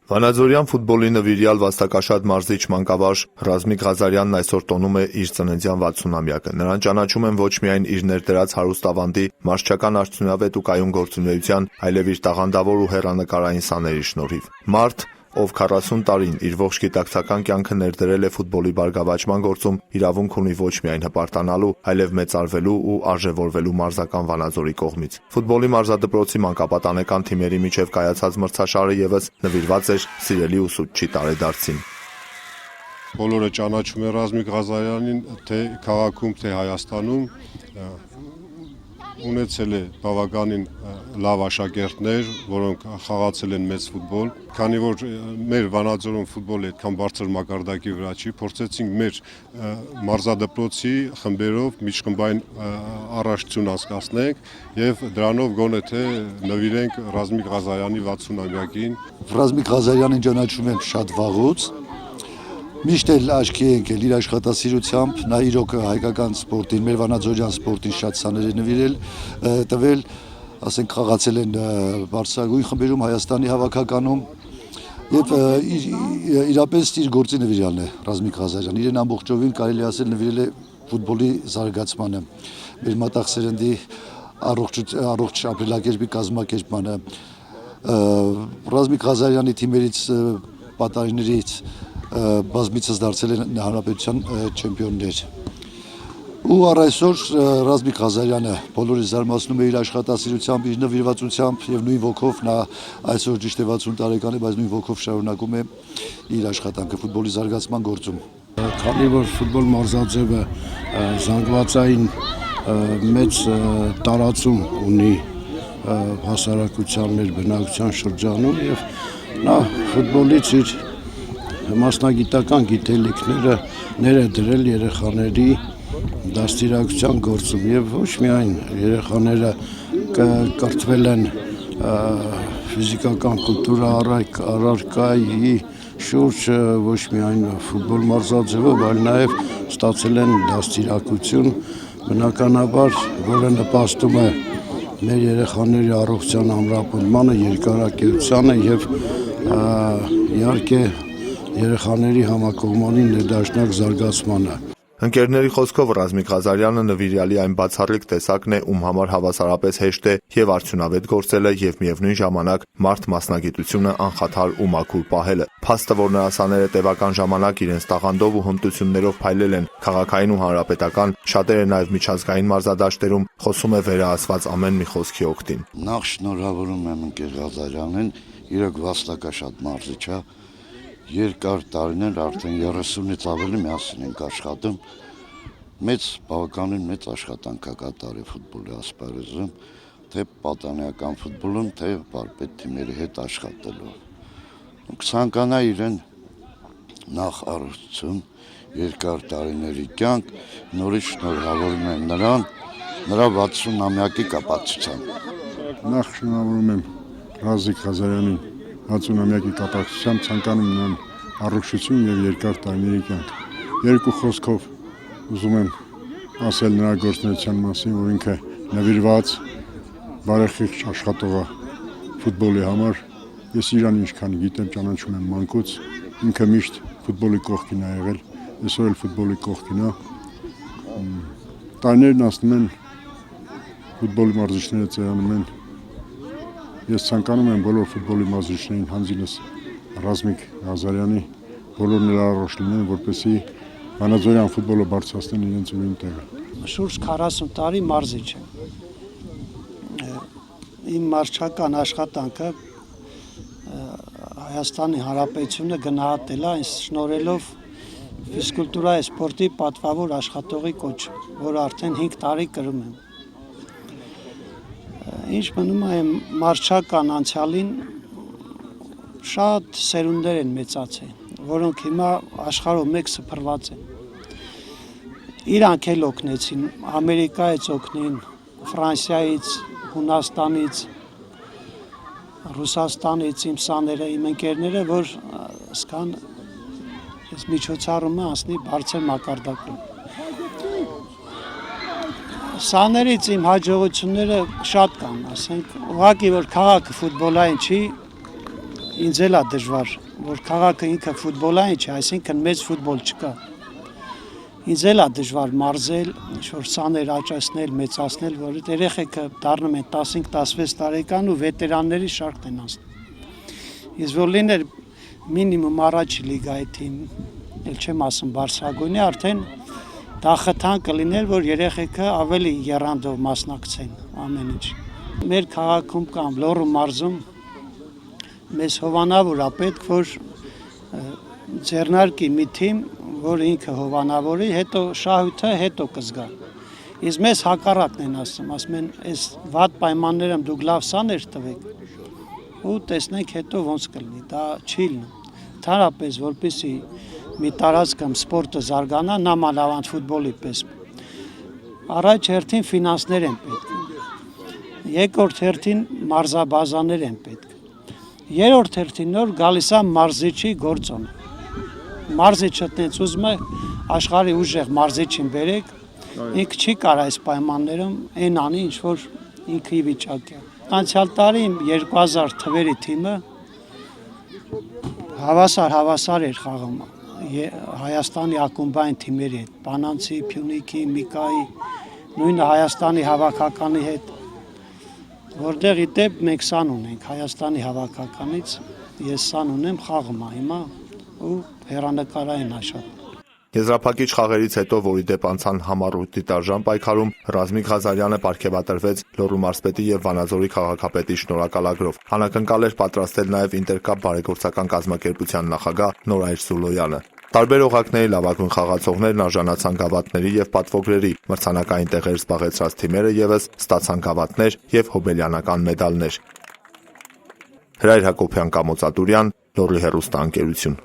Վանաձորյան ֆուտբոլի նվիրյալ վաստակաշատ մարզիչ մանկավարժ Ռազմիկ Ղազարյանն այսօր տոնում է իր ծննդյան 60-ամյակը։ Նրան ճանաչում են ոչ միայն իր ներդրած հարուստ ավանդի, մարզչական արդյունավետ ու կայուն գործունեության, այլև իր տաղանդավոր ու հեռանկարային սաների շնորհիվ։ Մարդ, ով 40 տարին իր ողջ գիտակցական կյանքը ներդրել է ֆուտբոլի բարգավաճման գործում, իրավունք ունի ոչ միայն հպարտանալու, այլև մեծարվելու ու արժևորվելու մարզական Վանաձորի կողմից։ Ֆուտբոլի մարզադպրոցի մանկապատանեկան թիմերի միջև կայացած մրցաշարը ևս նվիրված էր սիրելի ուսուցչի տարեդարձին։ Բոլորը ճանաչում են Ռազմիկ Ղազարյանին թե քաղաքում, թե Հայաստանում, ունեցել է բավականին լավ աշակերտներ, որոնք խաղացել են մեծ ֆուտբոլ։ Քանի որ մեր Վանաձորում ֆուտբոլը այդքան բարձր մակարդակի վրա չի, փորձեցինք մեր մարզադպրոցի խմբերով միջխմբային առաջություն անցկացնենք եւ դրանով գոնե թե նվիրենք Ռազմիկ Ղազարյանի 60-ամյակին։ Ռազմիկ Ղազարյանին ճանաչում եմ շատ վաղուց։ Միշտ էլ աչքի ենք իր աշխատասիրությամբ, նա իրոք հայկական սպորտին, մեր վանաձորյան սպորտին շատ սաներ է նվիրել, տվել, ասենք խաղացել են բարձրագույն խմբերում Հայաստանի հավաքականում եւ իրապես իր գործի նվիրյալն է Ռազմիկ Ղազարյան։ Իրեն ամբողջովին կարելի ասել նվիրել է ֆուտբոլի զարգացմանը, մեր մտաղ սերնդի առողջ ապրելակերպի կազմակերպմանը, Ռազմիկ Ղազարյանի թիմերից պատանիներից բազմիցս դարձել են հանրապետության չեմպիոններ։ Ու առ այսօր Ռազմիկ Ղազարյանը բոլորի զարմացնում է իր աշխատասիրությամբ, իր նվիրվածությամբ եւ նույն ոգով նա այսօր ճիշտ է 60 տարեկան է, բայց նույն ոգով շարունակում է իր աշխատանքը ֆուտբոլի զարգացման գործում։ Քանի որ ֆուտբոլ մարզաձևը զանգվածային մեծ տարածում ունի հասարակության մեր բնակության շրջանում եւ նա ֆուտբոլից իր մասնագիտական գիտելիքները ներդրել երեխաների դաստիարակության գործում եւ ոչ միայն երեխաները կրթվել են ֆիզիկական կուլտուրա առարկայի շուրջ ոչ միայն ֆուտբոլ մարզաձևով, այլ նաեւ ստացել են դաստիարակություն, բնականաբար, որը նպաստում է մեր երեխաների առողջության ամրապնդմանը, երկարակեցությանը եւ իհարկե երեխաների համակողմանի ներդաշնակ զարգացմանը։ Ընկերների խոսքով Ռազմիկ Ղազարյանը նվիրյալի այն բացառիկ տեսակն է, ում համար հավասարապես հեշտ է եւ արդյունավետ գործելը եւ միևնույն ժամանակ մարդ մասնագիտությունը անխաթար ու մաքուր պահելը։ Փաստը, որ նրա սաները տևական ժամանակ իրենց տաղանդով ու հմտություններով փայլել են քաղաքային ու հանրապետական, շատերը նաեւ միջազգային մարզադաշտերում, խոսում է վերահասված ամեն մի խոսքի օգտին։ Նախ շնորհավորում եմ ընկեր Ղազարյանին, իրոք վաստակաշատ մարզիչ է։ Երկար տարիներ արդեն 30-ից ավելի միասին ենք աշխատում, բավականին մեծ աշխատանք է կատարել ֆուտբոլի ասպարեզում, թե պատանեկան ֆուտբոլում, թե վարպետ թիմերի հետ աշխատելով։ Կցանկանա իրեն նախ առողջություն, երկար տարիների կյանք, նորից շնորհավորում եմ նրան, նրա 60-ամյակի կապակցությամբ։ Նախ շնորհավորում եմ Ռազմիկ Ղազարյանին 60-ամյակի կապակցությամբ, ցանկանում նրան առողջություն եւ երկար տարիների կյանք։ Երկու խոսքով ուզում եմ ասել նրա գործունեության մասին, որ ինքը նվիրված բարեխիղճ աշխատող է ֆուտբոլի համար։ Ես իրան ինչքան գիտեմ, ճանաչում եմ մանկուց, ինքը միշտ ֆուտբոլի կողքին է եղել, այսօր էլ ֆուտբոլի կողքին է։ Տարիներն անցնում են, ֆուտբոլի մարզիչները ծերանում են։ Ես ցանկանում եմ բոլոր ֆուտբոլի մարզիչներին, հանձինս Ռազմիկ Ղազարյանի, բոլոր նրա առողջ լինեն, որպեսզի վանաձորյան ֆուտբոլը բարձրացնեն իրենց ուրույն տեղը։ Շուրջ 40 տարի մարզիչ եմ։ Իմ մարզչական աշխատանքը Հայաստանի Հանրապետությունը գնահատել է այն շնորհելով ֆիզկուլտուրայի սպորտի պատվավոր աշխատողի կոչ, որը արդեն 5 տարի կրում եմ։ Ինչ մնում է մարզչական անցյալին շատ սերունդներ են մեծացել, որոնք հիմա աշխարհով մեկ սփռված են։ Իրանք էլ օգնեցին, Ամերիկայից օգնին, Ֆրանսիայից, Հունաստանից, Ռուսաստանից իմ սաները, իմ ընկերները, որ սկան ես միջոցառումը անցնի բարձր մակարդակում։ Սաներից իմ հաջողությունները շատ կան, ասենք, ուղղակի որ քաղաքը ֆուտբոլային չի, ինձ էլ է դժվար, որ քաղաքը ինքը ֆուտբոլային չէ, այսինքն մեծ ֆուտբոլ չկա։ Ինձ էլ է դժվար մարզել, ինչ-որ սաներ աճացնել, մեծացնել, որ այդ երեխեքը դառնում են 15-16 տարեկան ու վետերանների շարքն են անցնում։ Իսկ որ լիներ մինիմում առաջի լիգայի թիմ, էլ չեմ ասում բարձրագույնի, արդեն դա խթան կլիներ, որ երեխեքը ավելի եռանդով մասնակցեն ամեն ինչ։ Մեր քաղաքում կամ Լոռու մարզում մեզ հովանավոր է պետք, որ ձեռնարկի մի թիմ, որ ինքը հովանավորի, հետո շահույթը հետո կզգա։ Իսկ մեզ հակառակն են ասում են, այս վատ պայմաններում դուք լավ սաներ տվեք ու տեսնենք հետո ոնց կլինի, դա չի լինում։ Ընդհանրապես, որպեսզի մի տարածքում սպորտը զարգանա, նամանավանդ ֆուտբոլի պես, առաջ հերթին ֆինանսներ են պետք, երկրորդ հերթին մարզաբազաներ են պետք, երրորդ հերթին նոր գալիս է մարզիչի գործոնը։ Մարզիչը տենց ուզում է աշխարհի ուժեղ մարզիչին բերեք, ինքը չի կարող այս պայմաններում այն անի, ինչ որ ինքը ի վիճակի է։ Անցյալ տարի 2000 թվերի թիմը հավասար էր խաղում Հայաստանի ակումբային թիմերի հետ, Պանանցի, Փյունիկի, Միկայի, նույնը Հայաստանի հավաքականի հետ, որտեղ ի դեպ մենք սան ունենք Հայաստանի հավաքականից, ես սան ունեմ, խաղում եմ հիմա ու հեռանկարային աշատ։ Եզրափակիչ խաղերից հետո, որի դեպ անցան համառոտ դիտարժան պայքարում, Ռազմիկ Ղազարյանը պարգևատրվեց Լոռու մարզպետի եւ Վանաձորի քաղաքապետի շնորհակալագրով։ Անակնկալ էր պատրաստել նաեւ Ինտերկապ բարեգործական կազմակերպության նախագահ Նորայր Սուլոյանը։ Տարբեր օղակների լավագույն խաղացողներն արժանացան գավաթների եւ պատվոգրերի, մրցանակային տեղեր զբաղեցրած թիմերը եւս ստացան գավաթներ եւ հոբելյանական մեդալներ։ Հրայր Հակոբյան, Կամոց Ատուրյան, Լոռի հեռուստաընկերություն։